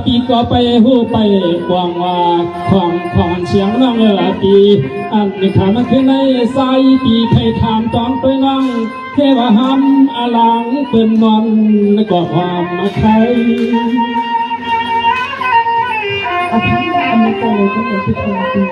ปีก็ไปหูไปกวางว่าของเสียงน้องปีอันนี้ขามันคือในสายปีใครถามตอนไปน้องเทวหำอลังเปิ้นนอนก็ความมาใครอาทั้งอันนี้ก็เลยก็เลยที่คนตี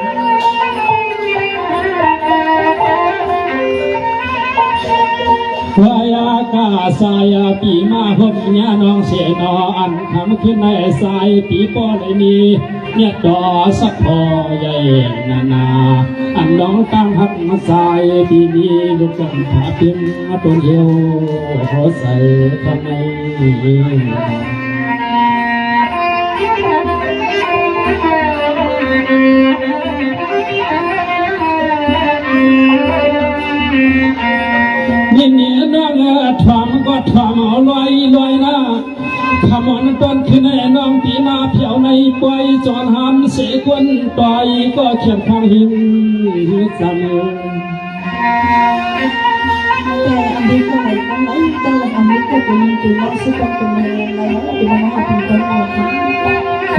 วายากาสายปีมาพบญาน้องเสนออันคำขึ้นในสายปีปอเลยมีเนี่ยดอสักพอใหญ่นาอันน้องตั้งหักมาสายปีนี้ลูกกันผาเพียงตัวเดียวขอใส่ทำไมเนี่ยน้องทอมก็ทอมเอาลอยนะขมอนต้นขึ้นให้น้องปีมาเพียวในปล่อยจอนหันเสกวนต่อยก็เขียนทางหินเสมอแต่อันนี้ก็เลยก็ไม่แต่อันนี้ก็เป็นตัวว่าสุดเป็นอะไรที่มันมาถึงกัน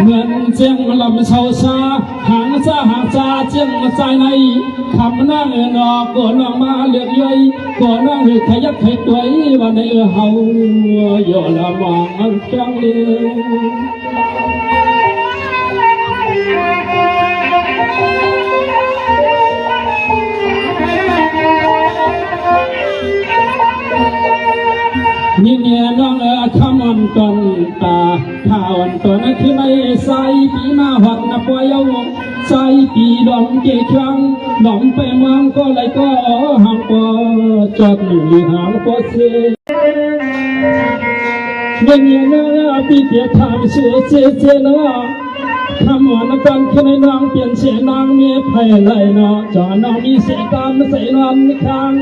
เหมือนเจียงลำเชาชาหางซาเจียงใจในคำนั่งนอก็น้องมาเลือกย่อยก็น้องขยับขยตัววันในเฮาโยละมองจังนี่เนี่ยน้องขมันตอนตาข่าวตอนนั้นคือในสายปีมาหัดนับว่าเยาสายปีดองเกี่ยครั้งหนองไปเมืองก็เลยก็ห่างกว่าจอดหนึ่งหางก็เสียเนี่ยนะปีเดียทำเชื่อเจนะคำว่านักการคือในน้องเปลี่ยนเสียนางมีไผ่ไหลเนาะจอน้องมีเสียตามใส่นอนครั้ง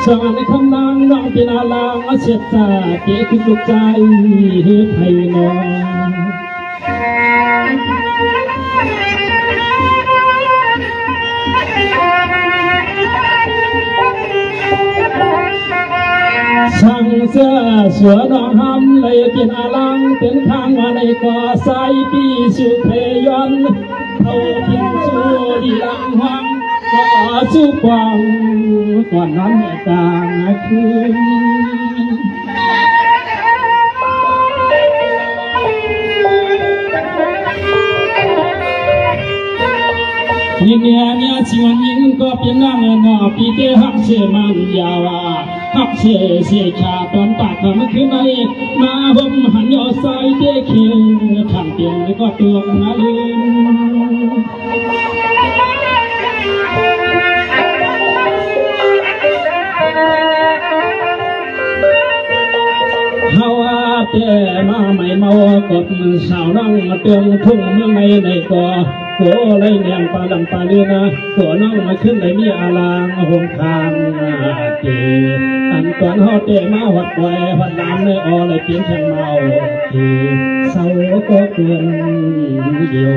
สอนในคำนางน้องเป็นอาลางเสียตาเกี่ยขึ้นลูกใจไทยน้องช่างเสื้อสวยน้องทำเลยเป็นอาลังเป็นทางมาในก่อสายปีสุเพยอนเขาพินสู้ดีลังหวังก็สู้กวางก่อนนั้นกลางคืนยิ่งเนี่ยชีวันยิ่งก็เป็นนางนอปีเตหักเสียมันยาวหักเสียชาตอนปากคำคือในมาห่มหันยอสายเตะเขียวขันเตียงก็ตัวนาลืมเฮาแต่มาไม่เมากดสาวนั่งเตือนทุ่งเมืองในก่อโกเลยเนียงปลาดำปลาเรือนะตัวน้องมาขึ้นเลยมีอาลางหงคางเจอันก่อนเฮาเตะมาวัดไว้วัดน้ำในอเลยเปลี่ยนช่างเมาทีเศร้าก็เกินเดียว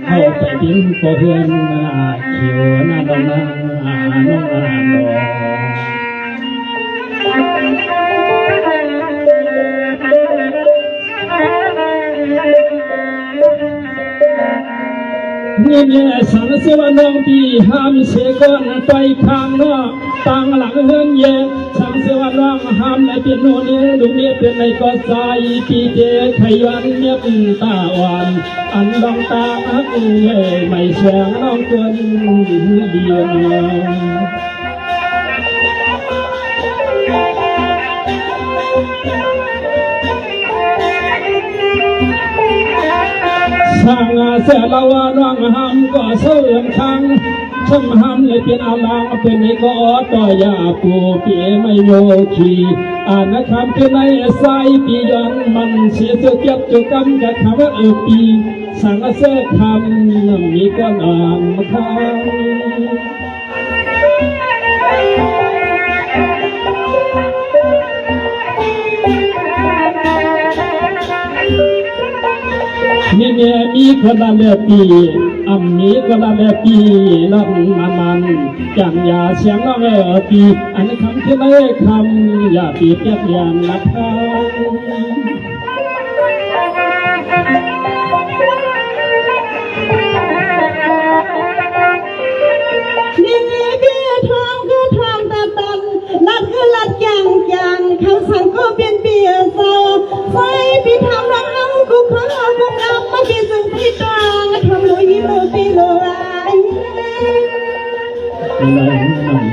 เฮาไปดิ้นก็เพื่อนเขียวหน้าดองน้องดองเนี่ยสันเสวน้องปีห้ามเสกอนไปข้างนอกต่างหลังเฮือนเย่สันเสวน้องห้ามในเป็นโนเนลูกเมียเป็นในก็ใจปีเจไขวันเมียเป็นตาหวานอันดองตาอักเย่ไม่แสงน้องเกินเดียวสร้างเสลาวน้องห้ามก็เสื่อมคังช่างห้ามเลยเป็นอาลางเป็นในก็ต่อยาปูเปียไม่โยคีอ่านคำคือในสายปีย้อนมันเสียเสียเก็บจุกำกับคำว่าปีสั่งเสกคำมีก้อนอ่านคเนี่ยมีคนละเลือปีมีคนละเลือปีนั่นมันจังยาเสียงน้องปีอันคำที่ไม่คำอย่าปีเปียกอย่างละค อะไรหน่อย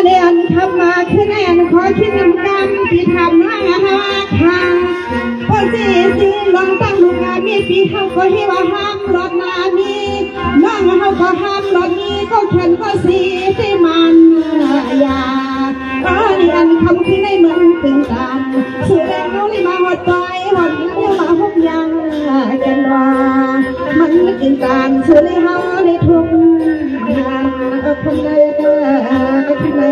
เรียนทำมาคือแนนขอคิดนำกรรมที่ทำมาค่ะพอสิลองตั้งลูกงานมีปีเขาก็ให้ว่าห้ามรถนามีน้องเขาก็ห้ามรถนี้ก็แขนก็สีที่มันอยากเรียนคำคือในเมืองตึงกันสุดแรงน้องเลยมาหดไปหดเที่ยวมาหกยังกันว่ามันตึงกันสุดเลยเฮาในทุ่งคนใดคนใด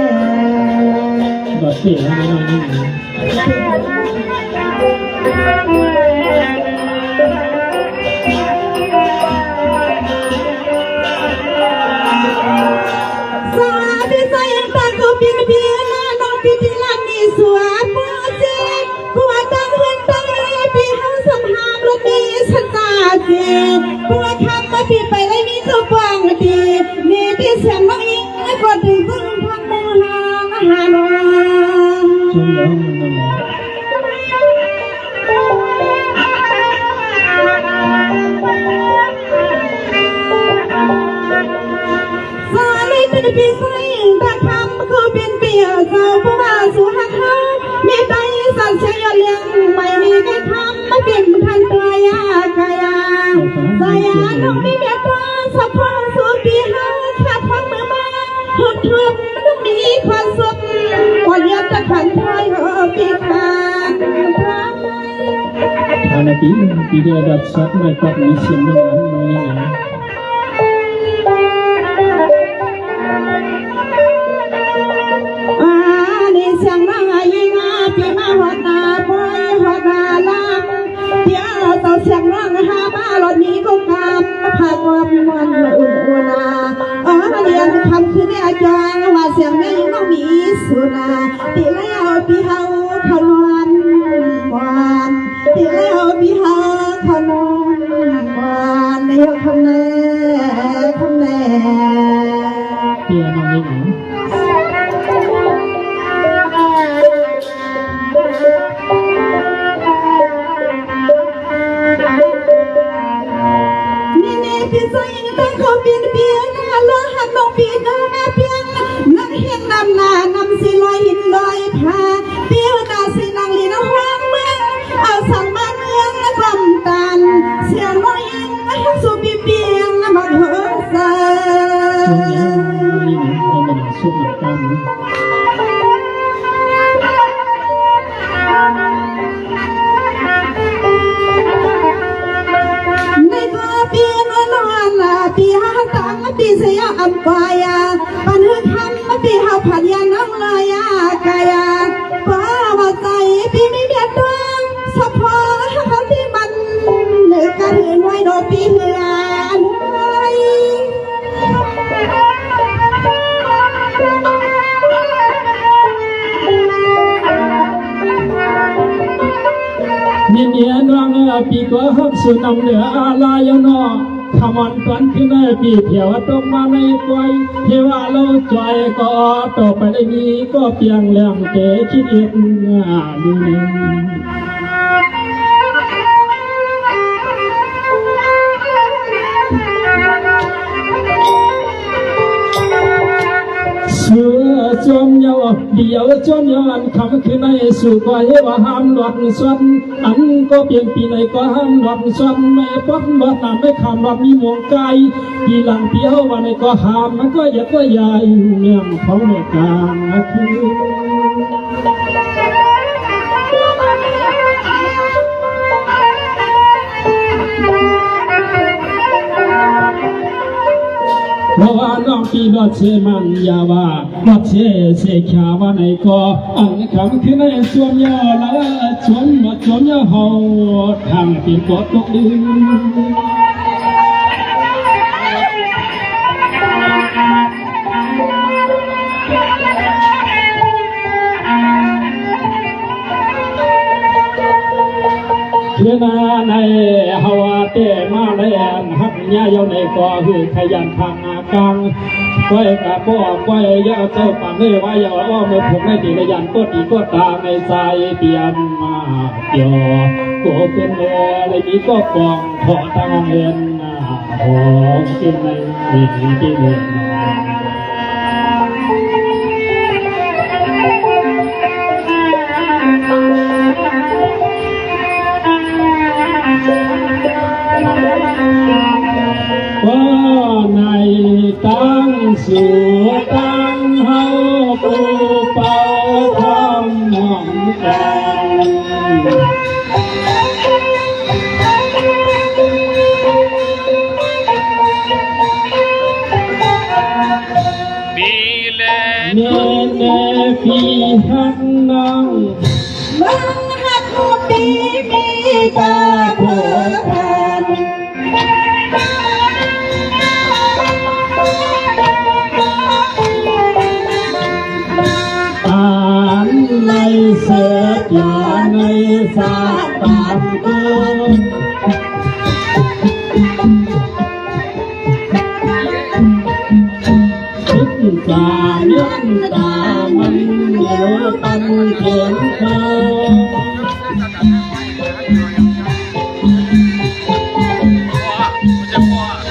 ดอกเสียไม่น้อยนี่สาธิตยังตากูปีนเบียนาน้องปีที่ลันนี่สวยโปเจกูว่าตั้งเฮือนตั้งปีห้าสมหามรถมีสันตาเจกูว่าคำมาปีไปเลยมีตัวบางดีนี่ที่เสียงน้องอิงก็ดึงพึ่งพักมือหาโนช่วงแล้วมันนั่นสาลีเป็นปีใสตาคำคือเป็นเปียเจ้าผู้ว่าสุหักเขามีใจสั่นเชียเลี้ยงไม่มีใครทำไม่เป็นทันตัวยากายาสายาน้องมีเมตตาสัพพะสุปีหาขาดพังมือมาหุบทุบมันต้องมีความสุขวันยับจะขันไทยปีขาดทางปีเดียวดับซัดไม่ตัดมีเสียงน้ำน้อยนี่นะนี่เสียงน้องยิงปีมาหัวตาปล่อยหัวตาลังเดี๋ยวต่อเสียงน้องหามาหลอดนี้ก็กำพาความมันอุ่นเรียนคำคือแม่จองว่าเสียงแม่ยังต้องมีสุนาตีแล้วปีเฮาขนวนวันตีแล้วปีเฮาขนวนวันในคำแน่เปียน้องนี่นะนี่พี่ใส่ยังตั้งเขาเปลี่ยนเปลี่ยนแล้วหักน้องปีหน้าเพียงนักเฮียงนำหน้านำสิลอยหินลอยผาเปี้ยวตาสินางลีน้ห้องเมืองเอาสั่งมาเมืองกลำตันเสียงน้อยยิงสุบีเปียงมาเถิดเสืช่วงแล้วนี่นะให้มันสุดหนักกันในก็ปีนอนปีหาตังปีเสียอันปายปันหือคำปีหาผัดยาน้องลายกายป้าว่าใจปีไม่เบียดดวงสะพอเขาที่มันเหนือการเหือนไว้โดปีเหือนไว้เนี่ยน้องปีก็ฮักสุนำเหนืออะไรยังนอขมันตันขึ้นในปีเถียวตรงมาในกวยเทว่าเราจอยก็ต่อไปได้มีก็เพียงแรงเกคิดเอ็ดดูนึงเสือจอมยาวเดียวจอมยาวอันคำคือในสู่ก็เฮว่าห้ามหลอดส่วนอันก็เปลี่ยนปีไหนก็ห้ามหลอดส่วนไม่ปัดหลอดน้ำไม่ขามหลอดมีหมวงไก่ปีหลังปีเฮาวันไหนก็ห้ามมันก็อย่าก็ใหญ่เมี่ยงของในกลางคือ เพราะว่าน้องปีนอดเชมันยาว่านอดเชเสขาวาในก็อันคำคือในสวมยาละสวมมาสวมยาเฮาทางปีนกอดตกดินเพื่อนาในฮาวาเตมาในอันหักญาเยาในก็คือขยันทาง กังไว้กับพ่อไว้ยาเจ้าปังเนไว้ยาอ้อมในผมในตีระยันก็ตีก็ตามในใจเตียนมาเกี่ยวก็เป็นอะไรนี้ก็กองขอตั้งเงินของกินในวิถีที่เดินว่าในตั้งสู่ตั้งเฮาปูเป่าทำหม่อมกันเนเนฟีหักนัง บังหักมุตีมีตาเพื่อกันอ่านในเสือยาในสาตามกูคิดตาเลี้ยงตามันเยอะปันเขียนเขา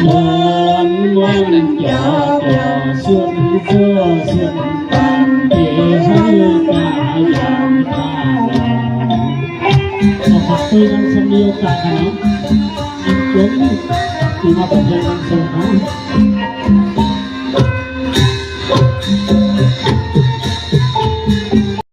เดินวนอยากส่วนตัวส่วนตันเดียให้กายอย่างตาเราขับไปนั่งสมีโอกาสนะจนที่มาเป็นเพลงสงฆ์